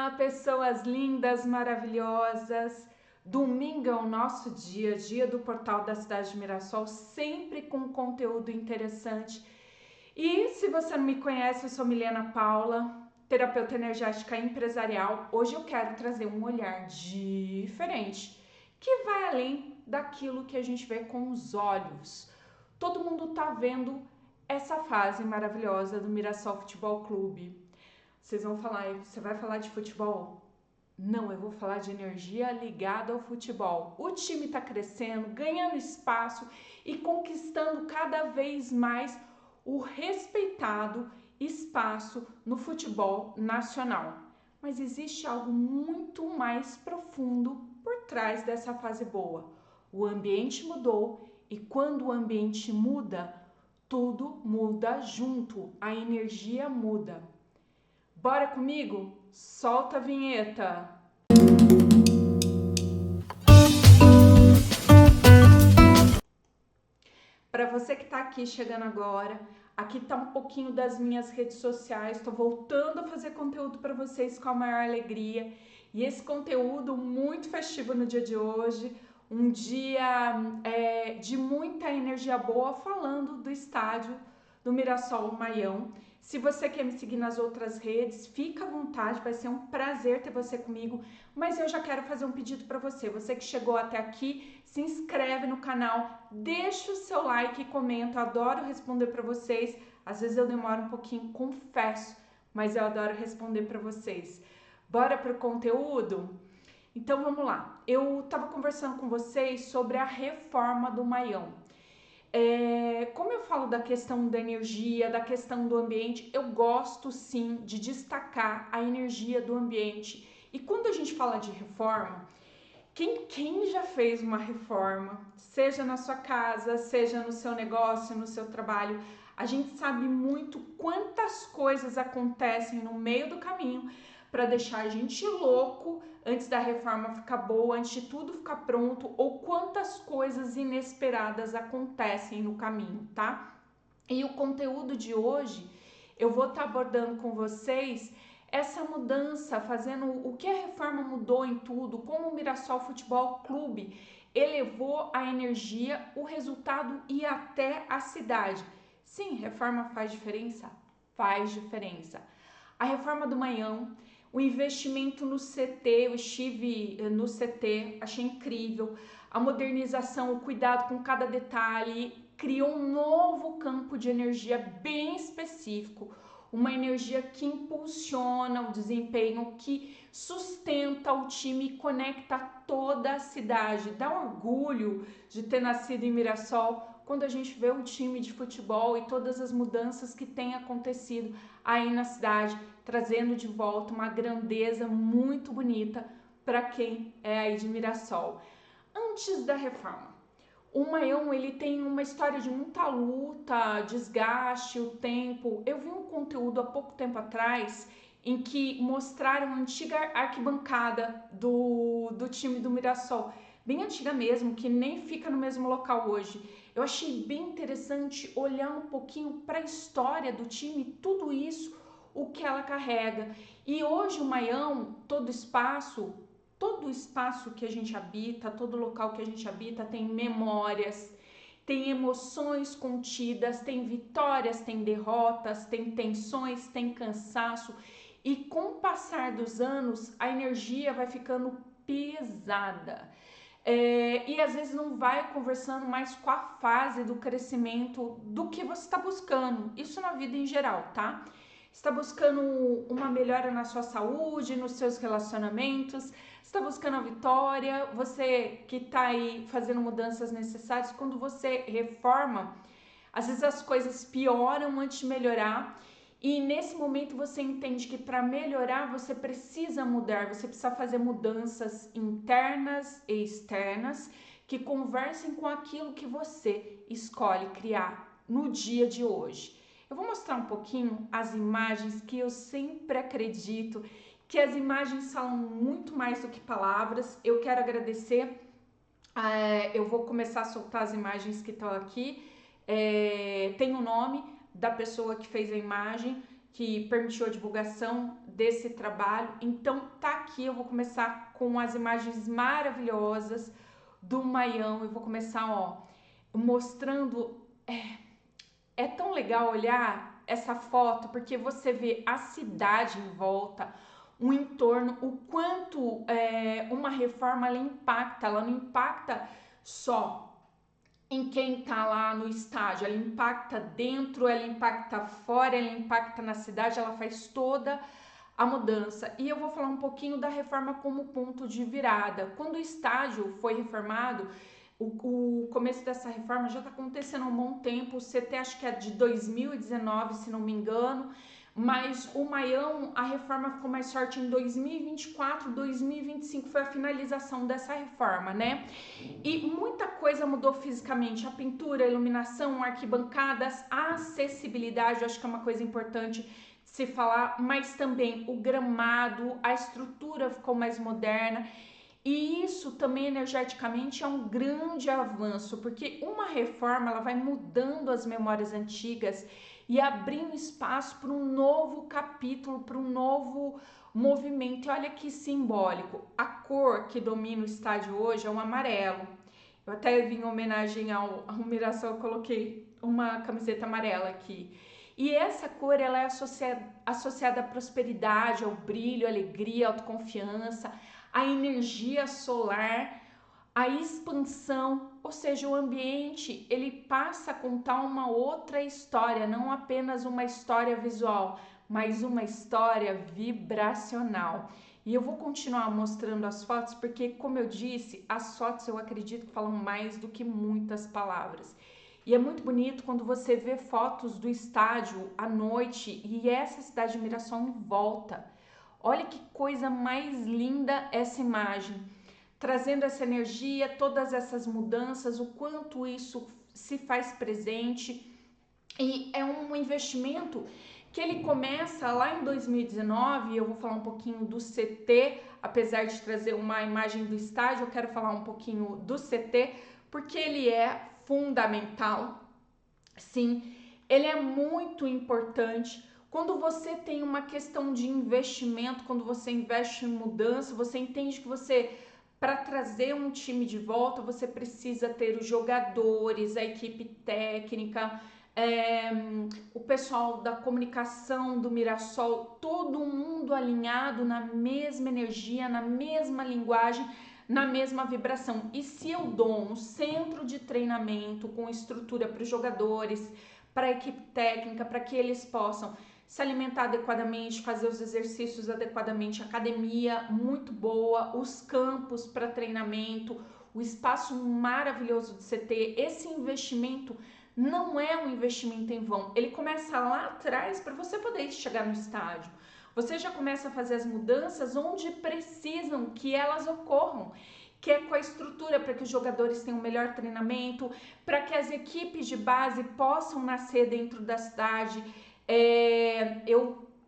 Olá, pessoas lindas, maravilhosas. Domingo é o nosso dia do Portal da Cidade de Mirassol, sempre com conteúdo interessante. E se você não me conhece, eu sou Milena Paula, terapeuta energética empresarial. Hoje eu quero trazer um olhar diferente, que vai além daquilo que a gente vê com os olhos. Todo mundo tá vendo essa fase maravilhosa do Mirassol Futebol Clube. Vocês vão falar, você vai falar de futebol? Não, eu vou falar de energia ligada ao futebol. O time está crescendo, ganhando espaço e conquistando cada vez mais o respeitado espaço no futebol nacional. Mas existe algo muito mais profundo por trás dessa fase boa. O ambiente mudou e quando o ambiente muda, tudo muda junto, a energia muda. Bora comigo? Solta a vinheta! Para você que está aqui chegando agora, aqui está um pouquinho das minhas redes sociais. Estou voltando a fazer conteúdo para vocês com a maior alegria. E esse conteúdo muito festivo no dia de hoje, um dia de muita energia boa, falando do estádio do Mirassol Maião. Se você quer me seguir nas outras redes, fica à vontade, vai ser um prazer ter você comigo. Mas eu já quero fazer um pedido para você. Você que chegou até aqui, se inscreve no canal, deixa o seu like e comenta. Eu adoro responder para vocês. Às vezes eu demoro um pouquinho, confesso, mas eu adoro responder para vocês. Bora pro conteúdo? Então vamos lá. Eu estava conversando com vocês sobre a reforma do Maião. Como eu falo da questão da energia, da questão do ambiente, eu gosto sim de destacar a energia do ambiente. E quando a gente fala de reforma, quem já fez uma reforma, seja na sua casa, seja no seu negócio, no seu trabalho, a gente sabe muito quantas coisas acontecem no meio do caminho para deixar a gente louco antes da reforma ficar boa, antes de tudo ficar pronto, ou quantas coisas inesperadas acontecem no caminho, tá? E o conteúdo de hoje eu vou estar abordando com vocês essa mudança, fazendo o que a reforma mudou em tudo, como o Mirassol Futebol Clube elevou a energia, o resultado e até a cidade. Sim, reforma faz diferença? Faz diferença. A reforma do Maião, o investimento no CT, eu estive no CT, achei incrível. A modernização, o cuidado com cada detalhe, criou um novo campo de energia bem específico, uma energia que impulsiona o desempenho, que sustenta o time e conecta toda a cidade. Dá orgulho de ter nascido em Mirassol quando a gente vê o time de futebol e todas as mudanças que têm acontecido aí na cidade, trazendo de volta uma grandeza muito bonita para quem é aí de Mirassol. Antes da reforma, o Maião, ele tem uma história de muita luta, desgaste, o tempo. Eu vi um conteúdo há pouco tempo atrás em que mostraram a antiga arquibancada do time do Mirassol, bem antiga mesmo, que nem fica no mesmo local hoje. Eu achei bem interessante olhar um pouquinho para a história do time, tudo isso, o que ela carrega. E hoje o Maião, todo o espaço que a gente habita, todo local que a gente habita tem memórias, tem emoções contidas, tem vitórias, tem derrotas, tem tensões, tem cansaço. E com o passar dos anos, a energia vai ficando pesada. E às vezes não vai conversando mais com a fase do crescimento do que você está buscando. Isso na vida em geral, tá? Está buscando uma melhora na sua saúde, nos seus relacionamentos, está buscando a vitória, você que está aí fazendo mudanças necessárias, quando você reforma, às vezes as coisas pioram antes de melhorar. E nesse momento você entende que para melhorar você precisa mudar, você precisa fazer mudanças internas e externas que conversem com aquilo que você escolhe criar no dia de hoje. Eu vou mostrar um pouquinho as imagens que eu sempre acredito que as imagens falam muito mais do que palavras. Eu quero agradecer, eu vou começar a soltar as imagens que estão aqui. Tem o nome da pessoa que fez a imagem, que permitiu a divulgação desse trabalho. Então tá aqui, eu vou começar com as imagens maravilhosas do Maião. Eu vou começar, ó, mostrando. É tão legal olhar essa foto, porque você vê a cidade em volta, o entorno, o quanto uma reforma ela não impacta só em quem está lá no estádio, ela impacta dentro, ela impacta fora, ela impacta na cidade, ela faz toda a mudança. E eu vou falar um pouquinho da reforma como ponto de virada. Quando o estádio foi reformado, o começo dessa reforma já está acontecendo há um bom tempo, o CT acho que é de 2019, se não me engano, mas o Maião, a reforma ficou mais forte em 2024, 2025 foi a finalização dessa reforma, né? E muita coisa mudou fisicamente, a pintura, a iluminação, arquibancadas, a acessibilidade, eu acho que é uma coisa importante de se falar, mas também o gramado, a estrutura ficou mais moderna. E isso também energeticamente é um grande avanço, porque uma reforma ela vai mudando as memórias antigas e abrindo espaço para um novo capítulo, para um novo movimento. E olha que simbólico, a cor que domina o estádio hoje é o amarelo. Eu até vim em homenagem ao Mirassol, eu coloquei uma camiseta amarela aqui. E essa cor ela é associada à prosperidade, ao brilho, à alegria, à autoconfiança, a energia solar, a expansão, ou seja, o ambiente ele passa a contar uma outra história, não apenas uma história visual, mas uma história vibracional. E eu vou continuar mostrando as fotos porque, como eu disse, as fotos eu acredito que falam mais do que muitas palavras. E é muito bonito quando você vê fotos do estádio à noite e essa cidade de Mirassol em volta. Olha que coisa mais linda essa imagem, trazendo essa energia, todas essas mudanças, o quanto isso se faz presente. E é um investimento que ele começa lá em 2019, eu vou falar um pouquinho do CT, apesar de trazer uma imagem do estádio, eu quero falar um pouquinho do CT, porque ele é fundamental, sim, ele é muito importante. Quando você tem uma questão de investimento, quando você investe em mudança, você entende que você, para trazer um time de volta, você precisa ter os jogadores, a equipe técnica, o pessoal da comunicação do Mirassol, todo mundo alinhado na mesma energia, na mesma linguagem, na mesma vibração. E se eu dou um centro de treinamento com estrutura para os jogadores, para a equipe técnica, para que eles possam se alimentar adequadamente, fazer os exercícios adequadamente, academia muito boa, os campos para treinamento, o espaço maravilhoso de CT, esse investimento não é um investimento em vão, ele começa lá atrás para você poder chegar no estádio. Você já começa a fazer as mudanças onde precisam que elas ocorram, que é com a estrutura para que os jogadores tenham melhor treinamento, para que as equipes de base possam nascer dentro da cidade.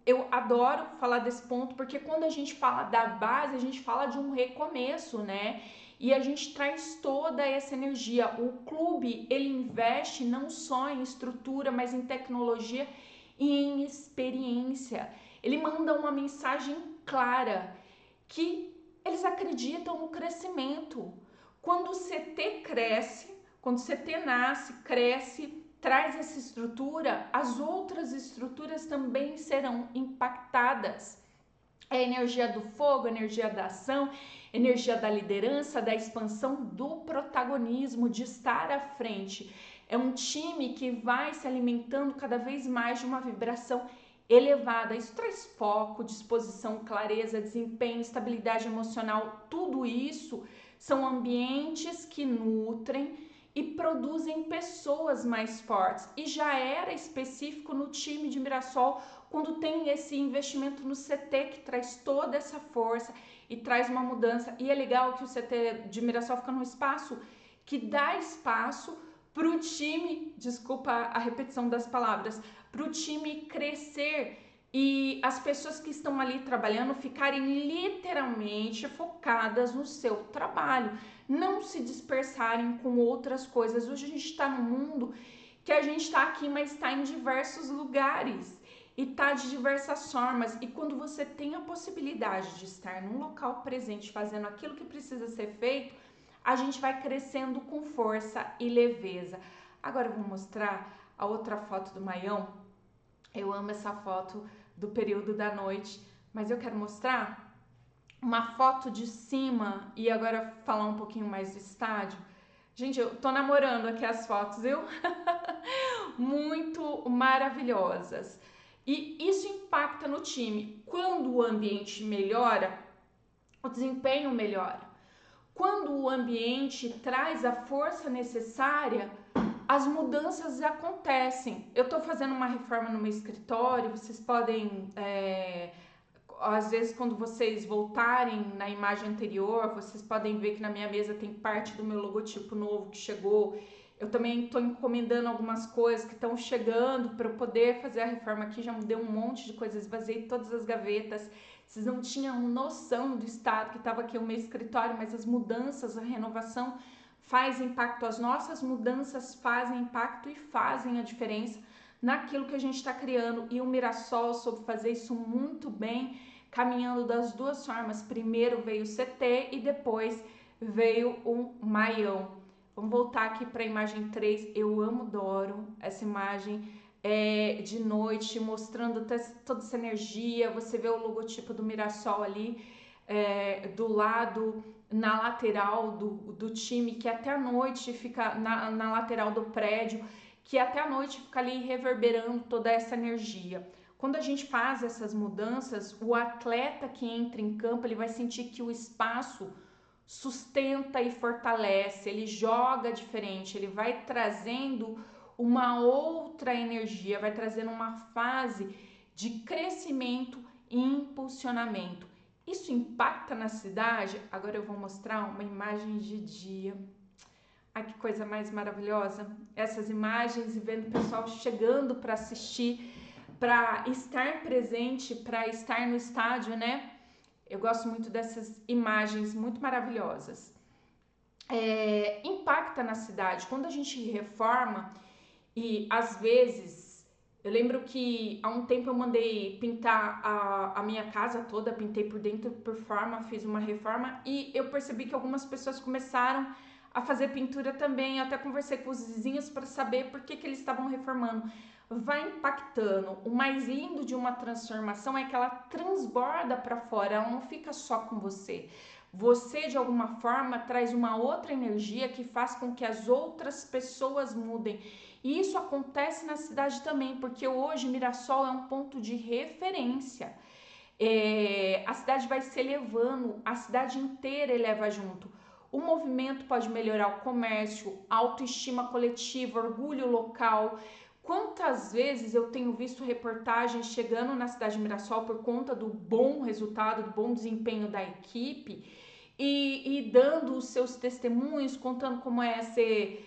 Eu adoro falar desse ponto, porque quando a gente fala da base, a gente fala de um recomeço, né? E a gente traz toda essa energia. O clube, ele investe não só em estrutura, mas em tecnologia e em experiência. Ele manda uma mensagem clara que eles acreditam no crescimento. Quando o CT cresce, quando o CT nasce, cresce, traz essa estrutura, as outras estruturas também serão impactadas. É a energia do fogo, a energia da ação, a energia da liderança, da expansão, do protagonismo, de estar à frente. É um time que vai se alimentando cada vez mais de uma vibração elevada. Isso traz foco, disposição, clareza, desempenho, estabilidade emocional. Tudo isso são ambientes que nutrem e produzem pessoas mais fortes. E já era específico no time de Mirassol quando tem esse investimento no CT que traz toda essa força e traz uma mudança. E é legal que o CT de Mirassol fica num espaço que dá espaço para o time, desculpa a repetição das palavras, para o time crescer e as pessoas que estão ali trabalhando ficarem literalmente focadas no seu trabalho, não se dispersarem com outras coisas. Hoje a gente está num mundo que a gente está aqui, mas está em diversos lugares. e tá de diversas formas. E quando você tem a possibilidade de estar num local presente fazendo aquilo que precisa ser feito, a gente vai crescendo com força e leveza. Agora eu vou mostrar a outra foto do Maião. Eu amo essa foto do período da noite, mas eu quero mostrar uma foto de cima e agora falar um pouquinho mais do estádio. Gente, eu tô namorando aqui as fotos, viu? Muito maravilhosas. E isso impacta no time. Quando o ambiente melhora, o desempenho melhora. Quando o ambiente traz a força necessária, as mudanças acontecem. Eu estou fazendo uma reforma no meu escritório, vocês podem, às vezes quando vocês voltarem na imagem anterior, vocês podem ver que na minha mesa tem parte do meu logotipo novo que chegou. Eu também estou encomendando algumas coisas que estão chegando para eu poder fazer a reforma aqui. Já mudei um monte de coisas, esvaziei todas as gavetas. Vocês não tinham noção do estado que estava aqui o meu escritório, mas as mudanças, a renovação faz impacto. As nossas mudanças fazem impacto e fazem a diferença naquilo que a gente está criando. E o Mirassol soube fazer isso muito bem, caminhando das duas formas. Primeiro veio o CT e depois veio o Maião. Vamos voltar aqui para a imagem 3. Eu adoro essa imagem de noite, mostrando toda essa energia. Você vê o logotipo do Mirassol ali do lado, na lateral do time, que até a noite fica na lateral do prédio, que até a noite fica ali reverberando toda essa energia. Quando a gente faz essas mudanças, o atleta que entra em campo, ele vai sentir que o espaço sustenta e fortalece, ele joga diferente, ele vai trazendo uma outra energia, vai trazendo uma fase de crescimento e impulsionamento. Isso impacta na cidade? Agora eu vou mostrar uma imagem de dia. Ai, que coisa mais maravilhosa! Essas imagens e vendo o pessoal chegando para assistir, para estar presente, para estar no estádio, né? Eu gosto muito dessas imagens muito maravilhosas. Impacta na cidade. Quando a gente reforma, e às vezes, eu lembro que há um tempo eu mandei pintar a minha casa toda, pintei por dentro e por fora, fiz uma reforma e eu percebi que algumas pessoas começaram a fazer pintura também. Eu até conversei com os vizinhos para saber por que eles estavam reformando. Vai impactando. O mais lindo de uma transformação é que ela transborda para fora, ela não fica só com você. Você, de alguma forma, traz uma outra energia que faz com que as outras pessoas mudem. E isso acontece na cidade também, porque hoje Mirassol é um ponto de referência. A cidade vai se elevando, a cidade inteira eleva junto. O movimento pode melhorar o comércio, autoestima coletiva, orgulho local. Quantas vezes eu tenho visto reportagens chegando na cidade de Mirassol por conta do bom resultado, do bom desempenho da equipe e dando os seus testemunhos, contando como é ser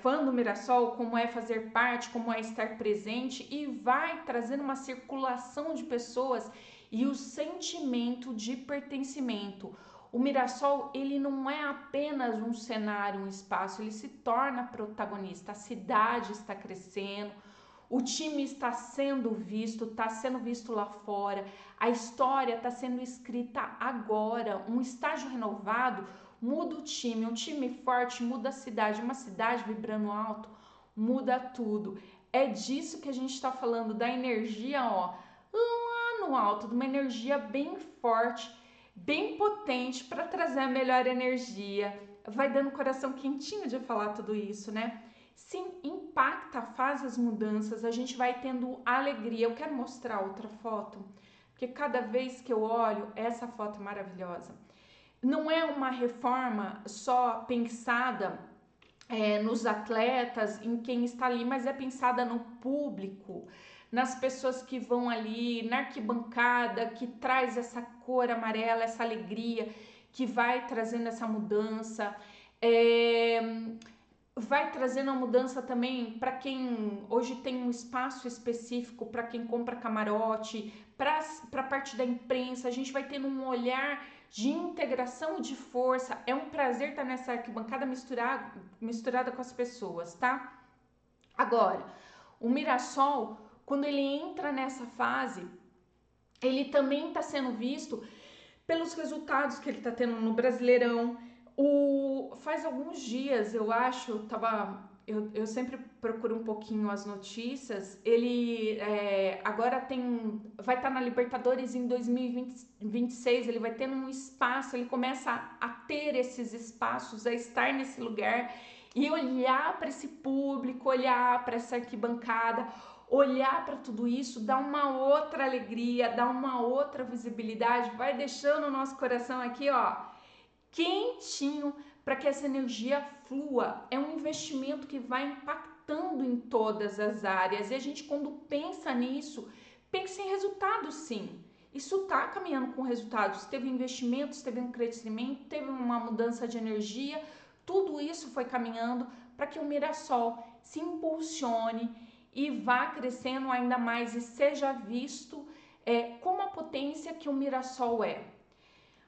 fã do Mirassol, como é fazer parte, como é estar presente, e vai trazendo uma circulação de pessoas e o sentimento de pertencimento. O Mirassol, ele não é apenas um cenário, um espaço, ele se torna protagonista. A cidade está crescendo, o time está sendo visto lá fora, a história está sendo escrita agora. Um estágio renovado muda o time, um time forte muda a cidade, uma cidade vibrando alto muda tudo. É disso que a gente está falando, da energia, ó, lá no alto, de uma energia bem forte, bem potente para trazer a melhor energia. Vai dando o coração quentinho de falar tudo isso, né? Sim, impacta, faz as mudanças, a gente vai tendo alegria. Eu quero mostrar outra foto, porque cada vez que eu olho, essa foto é maravilhosa. Não é uma reforma só pensada nos atletas, em quem está ali, mas é pensada no público, nas pessoas que vão ali, na arquibancada, que traz essa cor amarela, essa alegria, que vai trazendo essa mudança. Vai trazendo a mudança também para quem hoje tem um espaço específico, para quem compra camarote, para a parte da imprensa. A gente vai tendo um olhar de integração e de força. É um prazer estar nessa arquibancada misturada com as pessoas, tá? Agora, o Mirassol quando ele entra nessa fase, ele também está sendo visto pelos resultados que ele está tendo no Brasileirão. Faz alguns dias, eu acho, eu sempre procuro um pouquinho as notícias. Ele agora vai estar na Libertadores em 2026. Ele vai ter um espaço, ele começa a ter esses espaços, a estar nesse lugar e olhar para esse público, olhar para essa arquibancada, olhar para tudo isso, dá uma outra alegria, dá uma outra visibilidade, vai deixando o nosso coração aqui, ó, quentinho, para que essa energia flua. É um investimento que vai impactando em todas as áreas, e a gente, quando pensa nisso, pensa em resultados, sim. Isso está caminhando com resultados, teve investimentos, teve um crescimento, teve uma mudança de energia, tudo isso foi caminhando para que o Mirassol se impulsione e vá crescendo ainda mais e seja visto como a potência que o Mirassol é.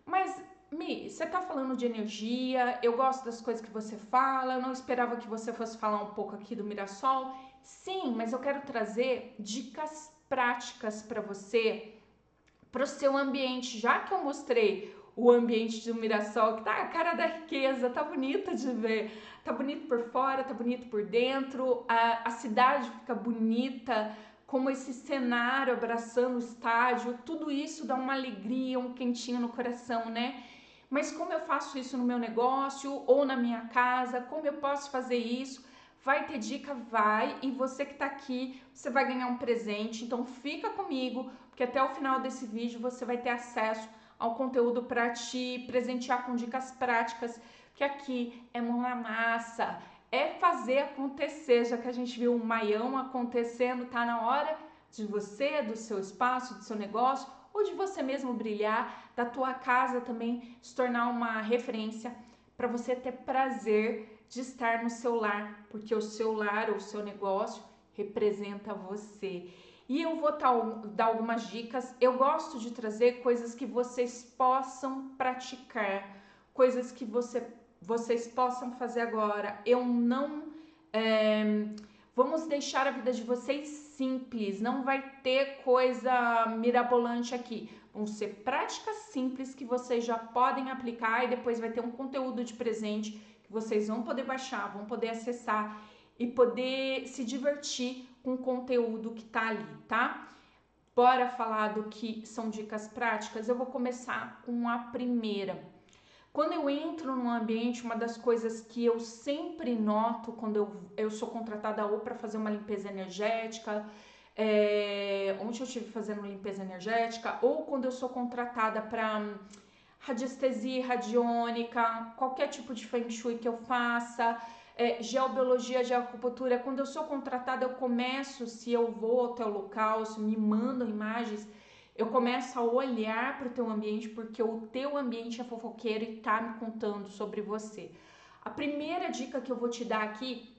Mas, Mi, você tá falando de energia, eu gosto das coisas que você fala, eu não esperava que você fosse falar um pouco aqui do Mirassol. Sim, mas eu quero trazer dicas práticas para você, para o seu ambiente, já que eu mostrei o ambiente do Mirassol, que tá a cara da riqueza, tá bonito de ver, tá bonito por fora, tá bonito por dentro, a cidade fica bonita, como esse cenário abraçando o estádio, tudo isso dá uma alegria, um quentinho no coração, né? Mas como eu faço isso no meu negócio ou na minha casa, como eu posso fazer isso? Vai ter dica? Vai, e você que tá aqui, você vai ganhar um presente, então fica comigo, porque até o final desse vídeo você vai ter acesso ao conteúdo para te presentear com dicas práticas, que aqui é mão na massa, é fazer acontecer, já que a gente viu um maião acontecendo, tá na hora de você, do seu espaço, do seu negócio, ou de você mesmo brilhar, da tua casa também se tornar uma referência para você ter prazer de estar no seu lar, porque o seu lar ou o seu negócio representa você. E eu vou dar algumas dicas. Eu gosto de trazer coisas que vocês possam praticar, coisas que vocês possam fazer agora. Eu não... vamos deixar a vida de vocês simples, não vai ter coisa mirabolante aqui. Vão ser práticas simples que vocês já podem aplicar e depois vai ter um conteúdo de presente que vocês vão poder baixar, vão poder acessar e poder se divertir com o conteúdo que tá ali, tá? Bora falar do que são dicas práticas? Eu vou começar com a primeira. Quando eu entro num ambiente, uma das coisas que eu sempre noto quando eu sou contratada ou para fazer uma limpeza energética, ontem eu estive fazendo limpeza energética, ou quando eu sou contratada para radiestesia radiônica, qualquer tipo de feng shui que eu faça, geobiologia, geoacupuntura, quando eu sou contratada, eu começo, se eu vou até o local, se me mandam imagens, eu começo a olhar para o teu ambiente, porque o teu ambiente é fofoqueiro e tá me contando sobre você. A primeira dica que eu vou te dar aqui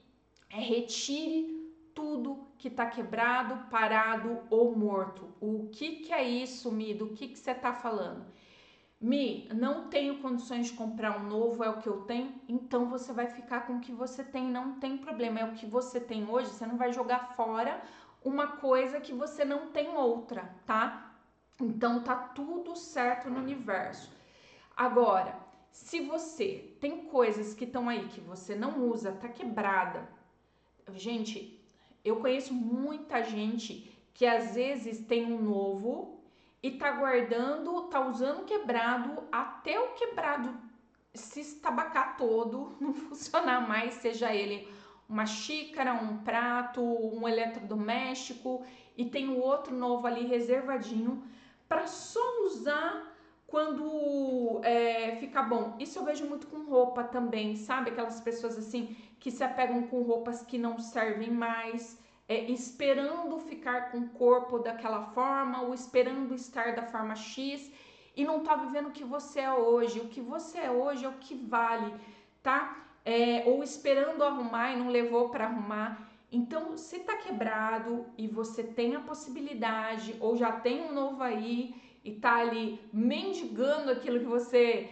é retire tudo que tá quebrado, parado ou morto. O que é isso, Mi? Do que você tá falando? Mi, não tenho condições de comprar um novo, é o que eu tenho, então você vai ficar com o que você tem, não tem problema, é o que você tem hoje, você não vai jogar fora uma coisa que você não tem outra, tá? Então tá tudo certo no universo. Agora, se você tem coisas que estão aí que você não usa, tá quebrada. Gente, eu conheço muita gente que às vezes tem um novo e tá guardando, tá usando quebrado até o quebrado se estabacar todo, não funcionar mais, seja ele uma xícara, um prato, um eletrodoméstico, e tem o outro novo ali reservadinho para só usar quando ficar bom. Isso eu vejo muito com roupa também, sabe? Aquelas pessoas assim que se apegam com roupas que não servem mais, esperando ficar com o corpo daquela forma ou esperando estar da forma X e não tá vivendo o que você é hoje. O que você é hoje é o que vale, tá? Ou esperando arrumar e não levou para arrumar. Então, se tá quebrado e você tem a possibilidade ou já tem um novo aí e tá ali mendigando aquilo que você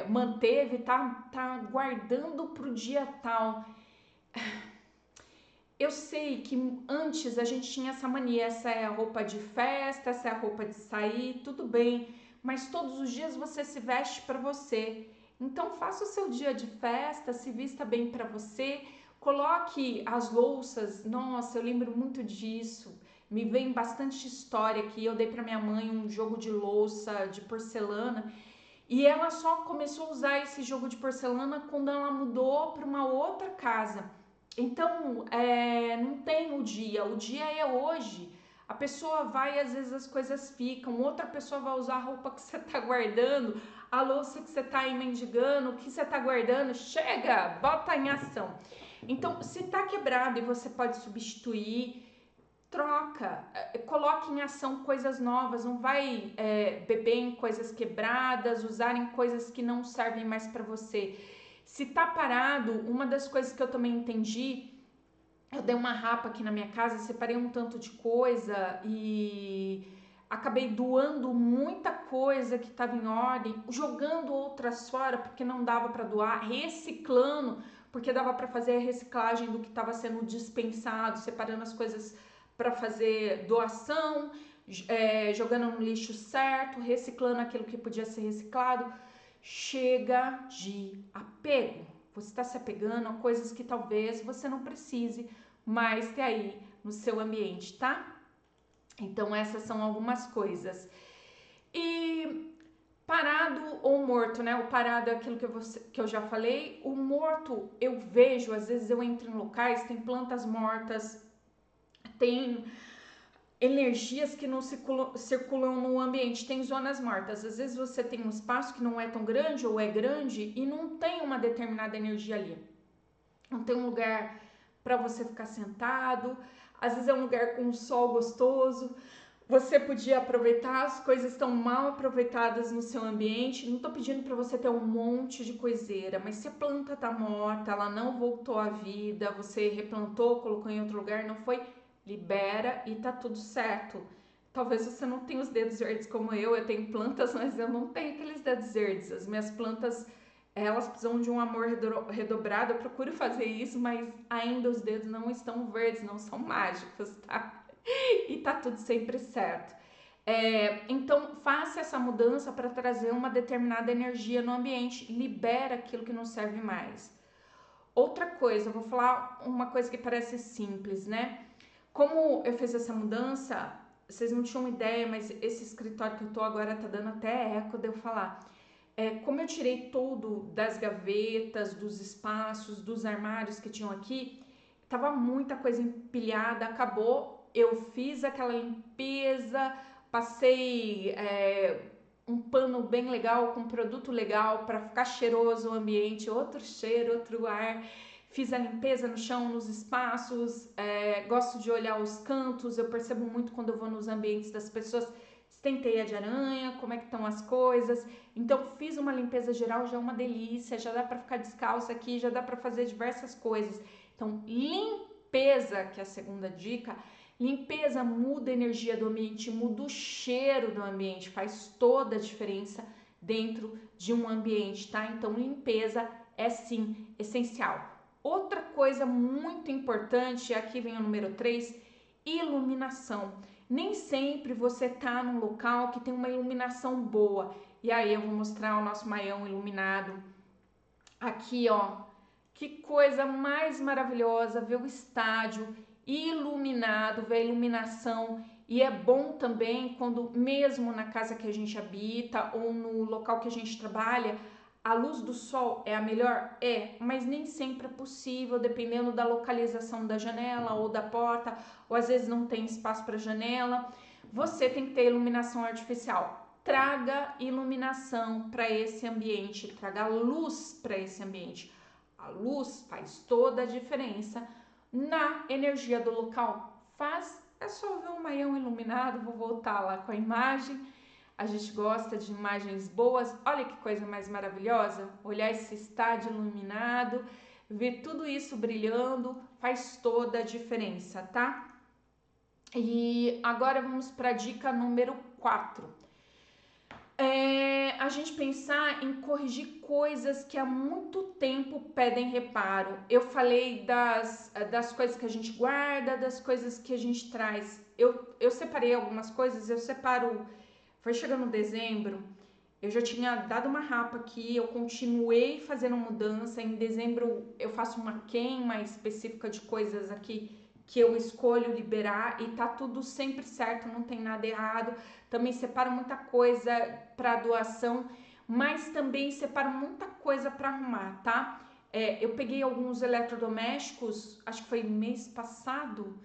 manteve, tá guardando pro dia tal. Eu sei que antes a gente tinha essa mania, essa é a roupa de festa, essa é a roupa de sair, tudo bem, mas todos os dias você se veste para você. Então faça o seu dia de festa, se vista bem para você, coloque as louças. Nossa, eu lembro muito disso. Me vem bastante história que eu dei para minha mãe um jogo de louça de porcelana e ela só começou a usar esse jogo de porcelana quando ela mudou para uma outra casa. Então, não tem o dia é hoje. A pessoa vai, às vezes as coisas ficam, outra pessoa vai usar a roupa que você tá guardando, a louça que você tá aí mendigando, o que você tá guardando, chega, bota em ação. Então, se tá quebrado e você pode substituir, troca, coloque em ação coisas novas, não vai beber em coisas quebradas, usar em coisas que não servem mais para você. Se tá parado, uma das coisas que eu também entendi, eu dei uma rapa aqui na minha casa, separei um tanto de coisa e acabei doando muita coisa que estava em ordem, jogando outras fora porque não dava para doar, reciclando porque dava para fazer a reciclagem do que estava sendo dispensado, separando as coisas para fazer doação, jogando no lixo certo, reciclando aquilo que podia ser reciclado. Chega de apego. Você está se apegando a coisas que talvez você não precise mais ter aí no seu ambiente, tá? Então essas são algumas coisas. E parado ou morto, né? O parado é aquilo que eu já falei. O morto eu vejo, às vezes eu entro em locais, tem plantas mortas, tem energias que não circulam no ambiente, tem zonas mortas. Às vezes você tem um espaço que não é tão grande ou é grande e não tem uma determinada energia ali. Não tem um lugar para você ficar sentado, às vezes é um lugar com um sol gostoso. Você podia aproveitar, as coisas estão mal aproveitadas no seu ambiente. Não estou pedindo para você ter um monte de coiseira, mas se a planta está morta, ela não voltou à vida, você replantou, colocou em outro lugar, não foi, libera e tá tudo certo. Talvez você não tenha os dedos verdes como eu tenho plantas, mas eu não tenho aqueles dedos verdes. As minhas plantas, elas precisam de um amor redobrado, eu procuro fazer isso, mas ainda os dedos não estão verdes, não são mágicos, tá? E tá tudo sempre certo. Então, faça essa mudança para trazer uma determinada energia no ambiente, libera aquilo que não serve mais. Outra coisa, eu vou falar uma coisa que parece simples, né? Como eu fiz essa mudança, vocês não tinham ideia, mas esse escritório que eu tô agora tá dando até eco de eu falar. Como eu tirei tudo das gavetas, dos espaços, dos armários que tinham aqui, tava muita coisa empilhada, acabou. Eu fiz aquela limpeza, passei um pano bem legal, com produto legal para ficar cheiroso o ambiente, outro cheiro, outro ar. Fiz a limpeza no chão, nos espaços, gosto de olhar os cantos, eu percebo muito quando eu vou nos ambientes das pessoas, se tem teia de aranha, como é que estão as coisas. Então fiz uma limpeza geral, já é uma delícia, já dá para ficar descalço aqui, já dá para fazer diversas coisas. Então limpeza, que é a segunda dica, limpeza muda a energia do ambiente, muda o cheiro do ambiente, faz toda a diferença dentro de um ambiente, tá? Então limpeza é sim essencial. Outra coisa muito importante, aqui vem o número 3, iluminação. Nem sempre você tá num local que tem uma iluminação boa. E aí eu vou mostrar o nosso maião iluminado. Aqui, ó, que coisa mais maravilhosa ver o estádio iluminado, ver a iluminação. E é bom também quando, mesmo na casa que a gente habita ou no local que a gente trabalha, a luz do sol é a melhor? Mas nem sempre é possível, dependendo da localização da janela ou da porta, ou às vezes não tem espaço para janela. Você tem que ter iluminação artificial. Traga iluminação para esse ambiente, traga luz para esse ambiente. A luz faz toda a diferença na energia do local. É só ver um maião iluminado, vou voltar lá com a imagem. A gente gosta de imagens boas. Olha que coisa mais maravilhosa. Olhar esse estádio iluminado, ver tudo isso brilhando, faz toda a diferença, tá? E agora vamos para a dica número 4. A gente pensar em corrigir coisas que há muito tempo pedem reparo. Eu falei das coisas que a gente guarda, das coisas que a gente traz. Eu separei algumas coisas, eu separo. Foi chegando dezembro, eu já tinha dado uma rapa aqui, eu continuei fazendo mudança. Em dezembro eu faço uma queima específica de coisas aqui que eu escolho liberar e tá tudo sempre certo, não tem nada errado. Também separo muita coisa para doação, mas também separo muita coisa para arrumar, tá? Eu peguei alguns eletrodomésticos, acho que foi mês passado,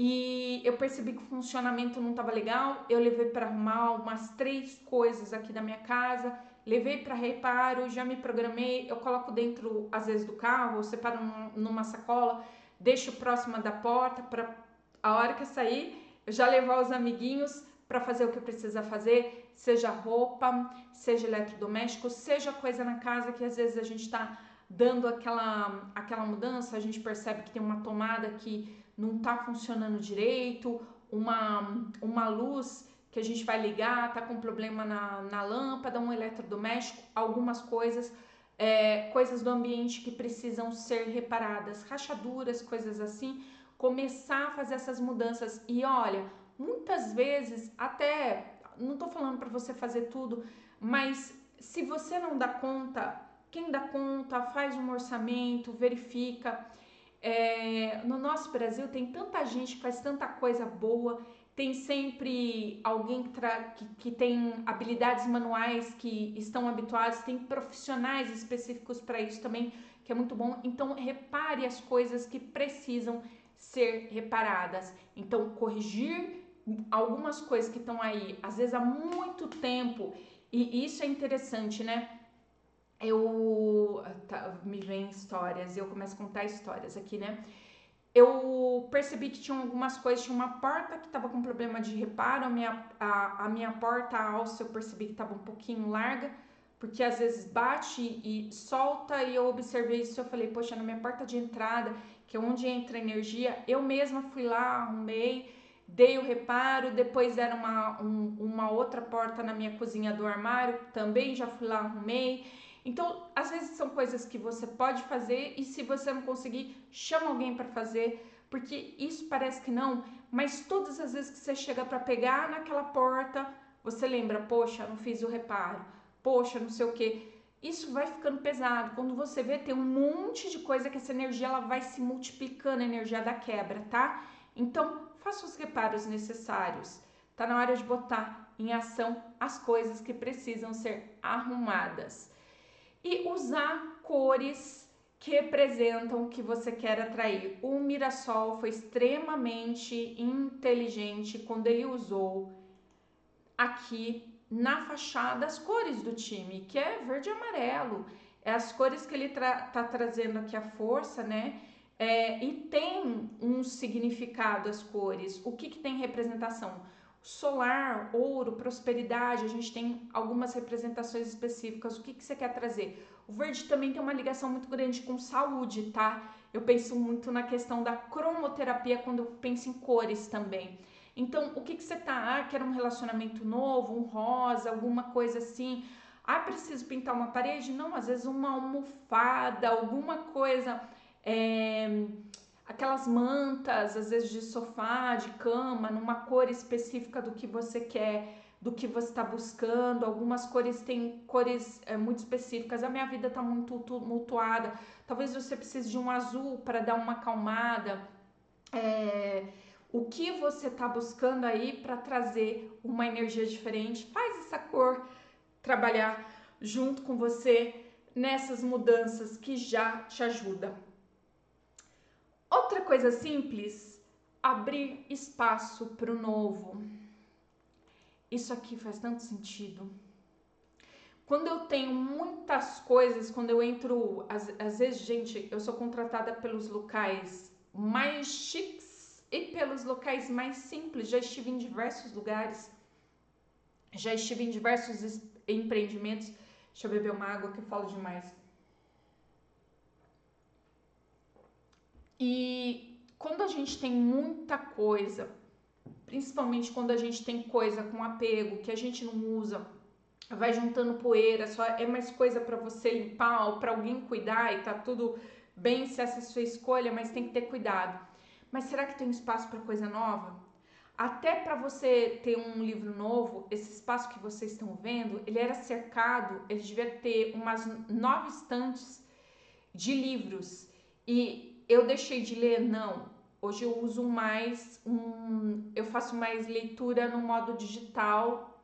e eu percebi que o funcionamento não estava legal. Eu levei para arrumar umas 3 coisas aqui da minha casa, levei para reparo, já me programei. Eu coloco dentro, às vezes, do carro, eu separo numa sacola, deixo próxima da porta para a hora que eu sair, eu já levar os amiguinhos para fazer o que precisa fazer, seja roupa, seja eletrodoméstico, seja coisa na casa que às vezes a gente está dando aquela mudança, a gente percebe que tem uma tomada que não está funcionando direito, uma luz que a gente vai ligar, tá com problema na lâmpada, um eletrodoméstico, algumas coisas, coisas do ambiente que precisam ser reparadas, rachaduras, coisas assim, começar a fazer essas mudanças. E olha, muitas vezes, até, não tô falando para você fazer tudo, mas se você não dá conta, quem dá conta, faz um orçamento, verifica. No nosso Brasil tem tanta gente que faz tanta coisa boa, tem sempre alguém que tem habilidades manuais que estão habituados, tem profissionais específicos para isso também, que é muito bom. Então, repare as coisas que precisam ser reparadas. Então, corrigir algumas coisas que estão aí, às vezes há muito tempo, e isso é interessante, né? Me vem histórias, eu começo a contar histórias aqui, né? Eu percebi que tinha algumas coisas, tinha uma porta que estava com problema de reparo, a minha porta alça eu percebi que estava um pouquinho larga, porque às vezes bate e solta, e eu observei isso, eu falei, poxa, na minha porta de entrada, que é onde entra energia, eu mesma fui lá, arrumei, dei o reparo. Depois era uma outra porta na minha cozinha do armário, também já fui lá, arrumei. Então, às vezes são coisas que você pode fazer, e se você não conseguir, chama alguém para fazer, porque isso parece que não, mas todas as vezes que você chega para pegar naquela porta, você lembra, poxa, não fiz o reparo, poxa, não sei o que. Isso vai ficando pesado. Quando você vê, tem um monte de coisa que essa energia ela vai se multiplicando, a energia da quebra, tá? Então, faça os reparos necessários. Tá na hora de botar em ação as coisas que precisam ser arrumadas. E usar cores que representam o que você quer atrair. O Mirassol foi extremamente inteligente quando ele usou aqui na fachada as cores do time, que é verde e amarelo. É as cores que ele tá trazendo aqui, a força, né? E tem um significado as cores. O que tem representação? Solar, ouro, prosperidade, a gente tem algumas representações específicas. O que você quer trazer? O verde também tem uma ligação muito grande com saúde, tá? Eu penso muito na questão da cromoterapia quando eu penso em cores também. Então, o que você tá? Quer um relacionamento novo, um rosa, alguma coisa assim. Preciso pintar uma parede? Não, às vezes uma almofada, alguma coisa. Aquelas mantas, às vezes de sofá, de cama, numa cor específica do que você quer, do que você está buscando. Algumas cores têm cores muito específicas. A minha vida está muito tumultuada. Talvez você precise de um azul para dar uma acalmada. O que você está buscando aí para trazer uma energia diferente? Faz essa cor trabalhar junto com você nessas mudanças que já te ajuda. Outra coisa simples, abrir espaço para o novo. Isso aqui faz tanto sentido. Quando eu tenho muitas coisas, quando eu entro, às vezes, gente, eu sou contratada pelos locais mais chiques e pelos locais mais simples. Já estive em diversos lugares, já estive em diversos empreendimentos. Deixa eu beber uma água que eu falo demais. E quando a gente tem muita coisa, principalmente quando a gente tem coisa com apego, que a gente não usa, vai juntando poeira, só é mais coisa para você limpar ou para alguém cuidar e tá tudo bem se essa é a sua escolha, mas tem que ter cuidado. Mas será que tem espaço para coisa nova? Até para você ter um livro novo, esse espaço que vocês estão vendo, ele era cercado, ele devia ter umas 9 estantes de livros. E eu deixei de ler? Não. Hoje eu uso mais eu faço mais leitura no modo digital,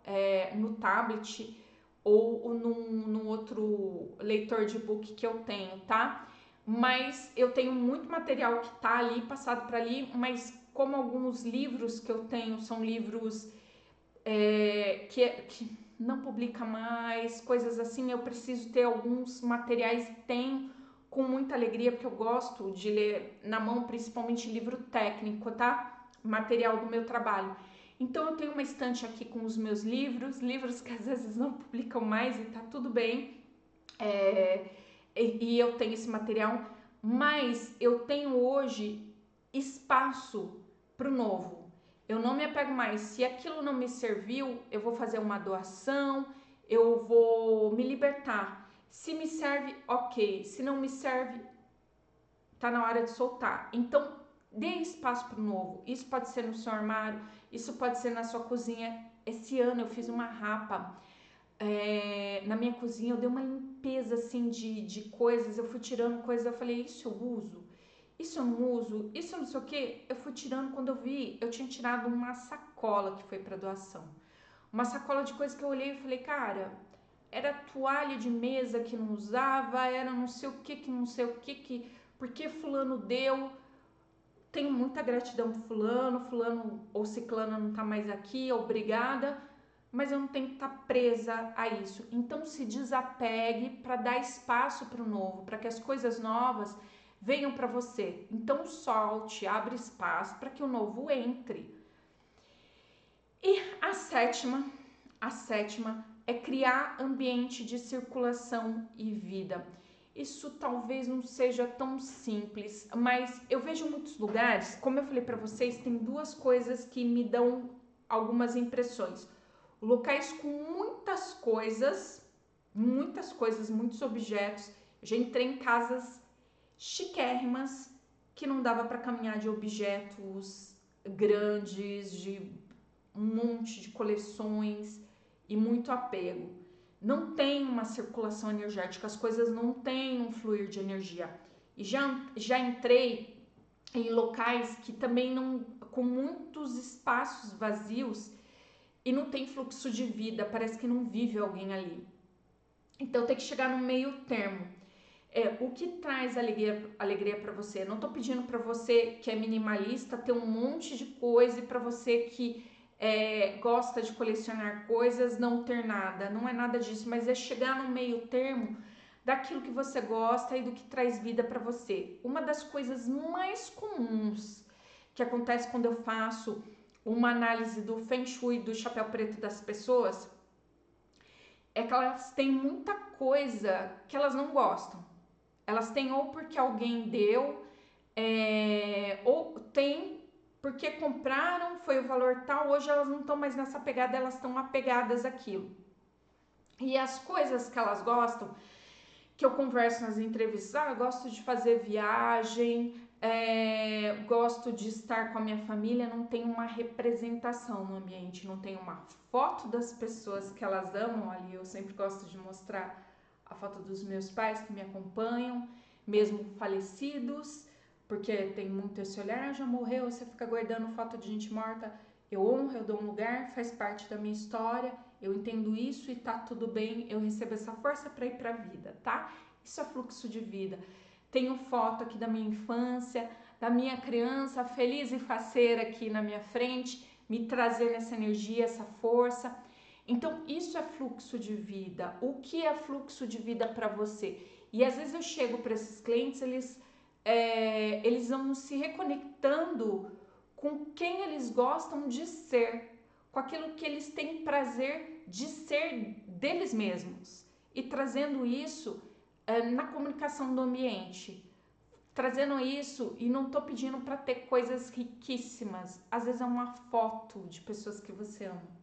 no tablet ou num outro leitor de book que eu tenho, tá? Mas eu tenho muito material que tá ali, passado para ali, mas como alguns livros que eu tenho são livros que não publica mais, coisas assim, eu preciso ter alguns materiais, tenho com muita alegria, porque eu gosto de ler na mão, principalmente livro técnico, tá? Material do meu trabalho. Então eu tenho uma estante aqui com os meus livros que às vezes não publicam mais e tá tudo bem. E eu tenho esse material, mas eu tenho hoje espaço para o novo. Eu não me apego mais. Se aquilo não me serviu, eu vou fazer uma doação, eu vou me libertar. Se me serve, ok. Se não me serve, tá na hora de soltar. Então, dê espaço para o novo. Isso pode ser no seu armário, isso pode ser na sua cozinha. Esse ano eu fiz uma rapa na minha cozinha, eu dei uma limpeza assim de coisas, eu fui tirando coisas, eu falei, isso eu uso, isso eu não uso, isso eu não sei o que, eu fui tirando, quando eu vi, eu tinha tirado uma sacola que foi para doação, uma sacola de coisas que eu olhei e falei, cara, era toalha de mesa que não usava, era não sei o que não sei o que, porque fulano deu, tenho muita gratidão por fulano ou ciclano não tá mais aqui, obrigada, mas eu não tenho que estar presa a isso. Então se desapegue para dar espaço para o novo, para que as coisas novas venham para você. Então solte, abre espaço para que o novo entre. E a sétima é criar ambiente de circulação e vida. Isso talvez não seja tão simples, mas eu vejo muitos lugares, como eu falei para vocês, tem duas coisas que me dão algumas impressões. Locais com muitas coisas, muitos objetos. Eu já entrei em casas chiquérrimas que não dava para caminhar de objetos grandes, de um monte de coleções e muito apego. Não tem uma circulação energética, as coisas não têm um fluir de energia. E já entrei em locais que também não, com muitos espaços vazios e não tem fluxo de vida, parece que não vive alguém ali. Então tem que chegar no meio termo. O que traz alegria para você? Não estou pedindo para você que é minimalista ter um monte de coisa e para você que gosta de colecionar coisas não ter nada. Não é nada disso, mas é chegar no meio termo daquilo que você gosta e do que traz vida para você. Uma das coisas mais comuns que acontece quando eu faço uma análise do Feng Shui, do chapéu preto das pessoas, é que elas têm muita coisa que elas não gostam. Elas têm ou porque alguém deu, ou tem porque compraram, foi o valor tal, hoje elas não estão mais nessa pegada, elas estão apegadas àquilo. E as coisas que elas gostam, que eu converso nas entrevistas, eu gosto de fazer viagem, gosto de estar com a minha família, não tem uma representação no ambiente, não tem uma foto das pessoas que elas amam ali. Eu sempre gosto de mostrar a foto dos meus pais que me acompanham, mesmo falecidos, porque tem muito esse olhar, já morreu, você fica guardando foto de gente morta. Eu honro, eu dou um lugar, faz parte da minha história, eu entendo isso e tá tudo bem, eu recebo essa força para ir pra vida, tá? Isso é fluxo de vida. Tenho foto aqui da minha infância, da minha criança feliz e faceira aqui na minha frente, me trazendo essa energia, essa força. Então, isso é fluxo de vida. O que é fluxo de vida para você? E às vezes eu chego para esses clientes, eles vão se reconectando com quem eles gostam de ser, com aquilo que eles têm prazer de ser deles mesmos. E trazendo isso na comunicação do ambiente. Trazendo isso, e não estou pedindo para ter coisas riquíssimas. Às vezes é uma foto de pessoas que você ama.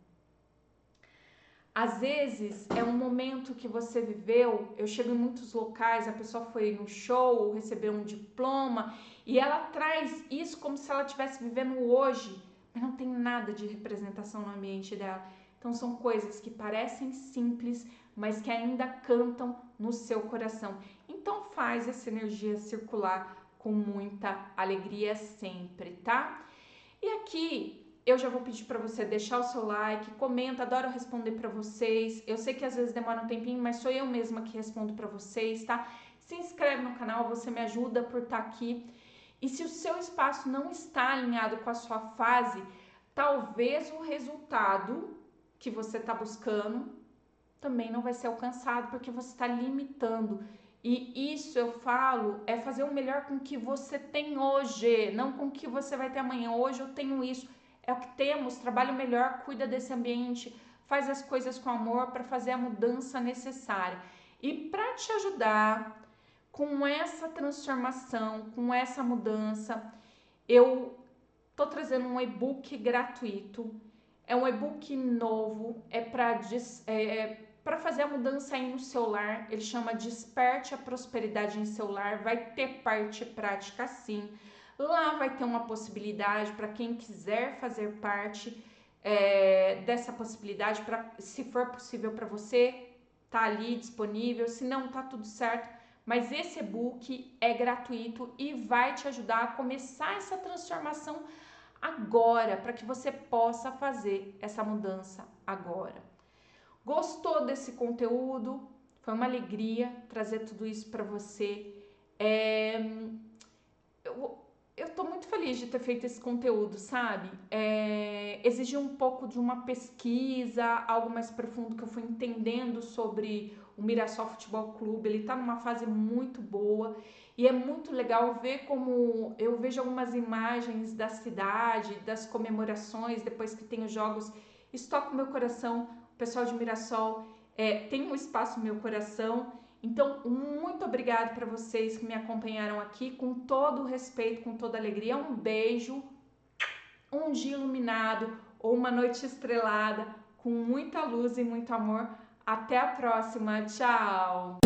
Às vezes é um momento que você viveu. Eu chego em muitos locais, a pessoa foi no show, recebeu um diploma e ela traz isso como se ela estivesse vivendo hoje, mas não tem nada de representação no ambiente dela. Então são coisas que parecem simples, mas que ainda cantam no seu coração. Então faz essa energia circular com muita alegria sempre, tá? E aqui eu já vou pedir para você deixar o seu like, comenta, adoro responder para vocês. Eu sei que às vezes demora um tempinho, mas sou eu mesma que respondo para vocês, tá? Se inscreve no canal, você me ajuda por estar aqui. E se o seu espaço não está alinhado com a sua fase, talvez o resultado que você está buscando também não vai ser alcançado, porque você está limitando. E isso eu falo é fazer o melhor com o que você tem hoje, não com o que você vai ter amanhã. Hoje eu tenho isso, é o que temos, trabalha melhor, cuida desse ambiente, faz as coisas com amor para fazer a mudança necessária. E para te ajudar com essa transformação, com essa mudança, eu tô trazendo um e-book gratuito. É um e-book novo, é para fazer a mudança aí no seu lar. Ele chama Desperte a Prosperidade em Seu Lar. Vai ter parte prática sim. Lá vai ter uma possibilidade para quem quiser fazer parte dessa possibilidade, se for possível para você, tá ali disponível. Se não, tá tudo certo. Mas esse e-book é gratuito e vai te ajudar a começar essa transformação agora, para que você possa fazer essa mudança agora. Gostou desse conteúdo? Foi uma alegria trazer tudo isso para você. Eu tô muito feliz de ter feito esse conteúdo, sabe? Exigiu um pouco de uma pesquisa, algo mais profundo que eu fui entendendo sobre o Mirassol Futebol Clube. Ele tá numa fase muito boa e é muito legal ver como eu vejo algumas imagens da cidade, das comemorações, depois que tem os jogos. Isso toca o meu coração. O pessoal de Mirassol tem um espaço no meu coração. Então, muito obrigada para vocês que me acompanharam aqui, com todo o respeito, com toda a alegria. Um beijo, um dia iluminado ou uma noite estrelada, com muita luz e muito amor. Até a próxima, tchau!